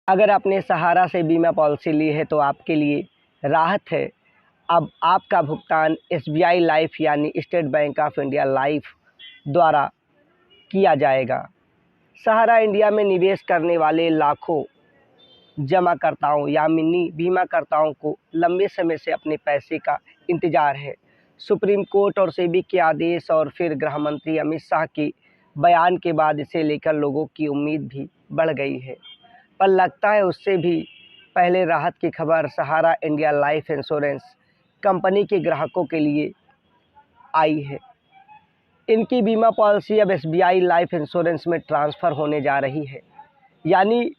अगर आपने सहारा से बीमा पॉलिसी ली है तो आपके लिए राहत है। अब आपका भुगतान एसबीआई लाइफ यानी state bank of India life द्वारा किया जाएगा। सहारा इंडिया में निवेश करने वाले लाखों जमाकर्ताओं या मिनी बीमाकर्ताओं को लंबे समय से अपने पैसे का इंतजार है। सुप्रीम कोर्ट और सेबी के आदेश और फिर गृह मंत्री अमित शाह के बयान के बाद इसे लेकर लोगों की उम्मीद भी बढ़ गई है। पर लगता है उससे भी पहले राहत की खबर सहारा इंडिया लाइफ इंश्योरेंस कंपनी के ग्राहकों के लिए आई है। इनकी बीमा पॉलिसी अब एसबीआई लाइफ इंश्योरेंस में ट्रांसफ़र होने जा रही है। यानी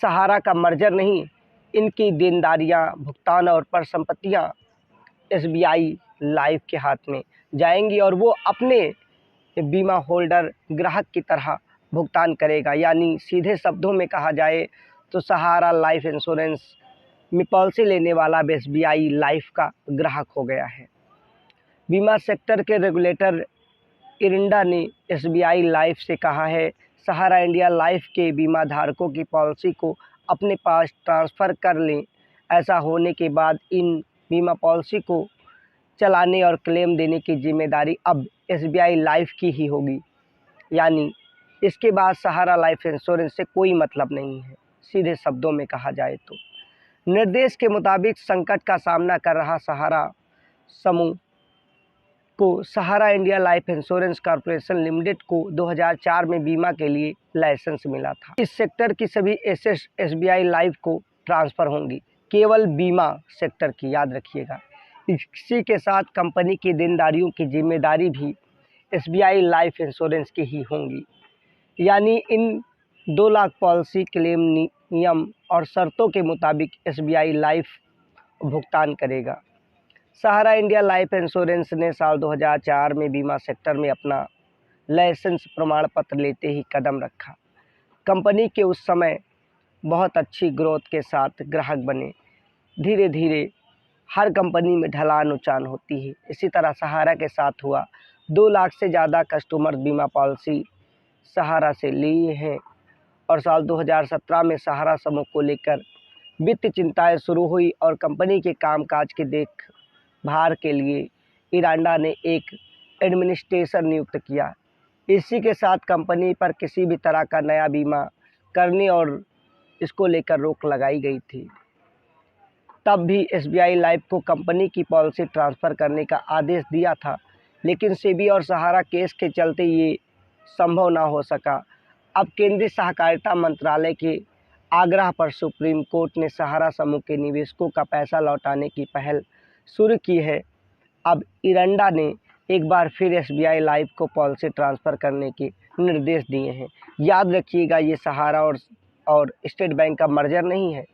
सहारा का मर्जर नहीं, इनकी देनदारियां, भुगतान और परिसंपत्तियां एसबीआई लाइफ के हाथ में जाएंगी और वो अपने बीमा होल्डर ग्राहक की तरह भुगतान करेगा। यानी सीधे शब्दों में कहा जाए तो सहारा लाइफ इंश्योरेंस में पॉलिसी लेने वाला एसबीआई लाइफ का ग्राहक हो गया है। बीमा सेक्टर के रेगुलेटर इरिंडा ने एसबीआई लाइफ से कहा है, सहारा इंडिया लाइफ के बीमा धारकों की पॉलिसी को अपने पास ट्रांसफ़र कर लें। ऐसा होने के बाद इन बीमा पॉलिसी को चलाने और क्लेम देने की जिम्मेदारी अब एसबीआई लाइफ की ही होगी। यानी इसके बाद सहारा लाइफ इंश्योरेंस से कोई मतलब नहीं है। सीधे शब्दों में कहा जाए तो निर्देश के मुताबिक संकट का सामना कर रहा सहारा समूह को Sahara India life insurance corporation limited को 2004 में बीमा के लिए लाइसेंस मिला था। इस सेक्टर की सभी एसेट्स एसबीआई लाइफ को ट्रांसफ़र होंगी, केवल बीमा सेक्टर की, याद रखिएगा। इसी के साथ कंपनी की देनदारियों की जिम्मेदारी भी एसबीआई लाइफ इंश्योरेंस की ही होंगी। यानी इन 2 लाख पॉलिसी क्लेम नियम और शर्तों के मुताबिक एसबीआई लाइफ भुगतान करेगा। सहारा इंडिया लाइफ इंश्योरेंस ने साल 2004 में बीमा सेक्टर में अपना लाइसेंस प्रमाण पत्र लेते ही कदम रखा। कंपनी के उस समय बहुत अच्छी ग्रोथ के साथ ग्राहक बने। धीरे धीरे हर कंपनी में ढलान उचान होती है, इसी तरह सहारा के साथ हुआ। 2 लाख से ज़्यादा कस्टमर बीमा पॉलिसी सहारा से लिए हैं और साल 2017 में सहारा समूह को लेकर वित्त चिंताएं शुरू हुई और कंपनी के कामकाज की देखभाल के लिए इरांडा ने एक एडमिनिस्ट्रेटर नियुक्त किया। इसी के साथ कंपनी पर किसी भी तरह का नया बीमा करने और इसको लेकर रोक लगाई गई थी। तब भी एसबीआई लाइफ को कंपनी की पॉलिसी ट्रांसफ़र करने का आदेश दिया था, लेकिन सेबी और सहारा केस के चलते ये संभव ना हो सका। अब केंद्रीय सहकारिता मंत्रालय के आग्रह पर सुप्रीम कोर्ट ने सहारा समूह के निवेशकों का पैसा लौटाने की पहल शुरू की है। अब इरंडा ने एक बार फिर एसबीआई लाइफ को पॉलिसी ट्रांसफ़र करने के निर्देश दिए हैं। याद रखिएगा, ये सहारा और स्टेट बैंक का मर्जर नहीं है।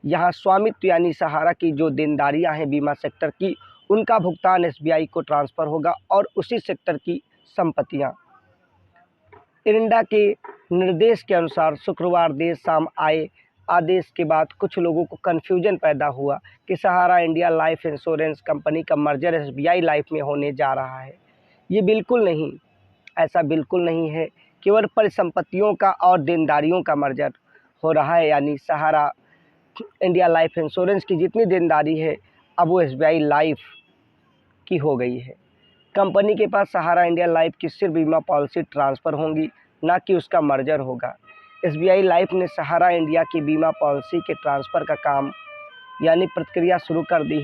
यहाँ स्वामित्व यानी सहारा की जो देनदारियाँ हैं बीमा सेक्टर की, उनका भुगतान एसबीआई को ट्रांसफ़र होगा और उसी सेक्टर की संपत्तियाँ। इरिंडा के निर्देश के अनुसार शुक्रवार देर शाम आए आदेश के बाद कुछ लोगों को कन्फ्यूजन पैदा हुआ कि सहारा इंडिया लाइफ इंश्योरेंस कंपनी का मर्जर एसबीआई लाइफ में होने जा रहा है। ये बिल्कुल नहीं, ऐसा बिल्कुल नहीं है। केवल परिसंपत्तियों का और देनदारियों का मर्जर हो रहा है। यानी सहारा इंडिया लाइफ इंश्योरेंस की जितनी देनदारी है अब वो एसबीआई लाइफ की हो गई है। कंपनी के पास सहारा इंडिया लाइफ की सिर्फ बीमा पॉलिसी ट्रांसफ़र होंगी, ना कि उसका मर्जर होगा। एसबीआई लाइफ ने सहारा इंडिया की बीमा पॉलिसी के ट्रांसफ़र का काम यानी प्रक्रिया शुरू कर दी।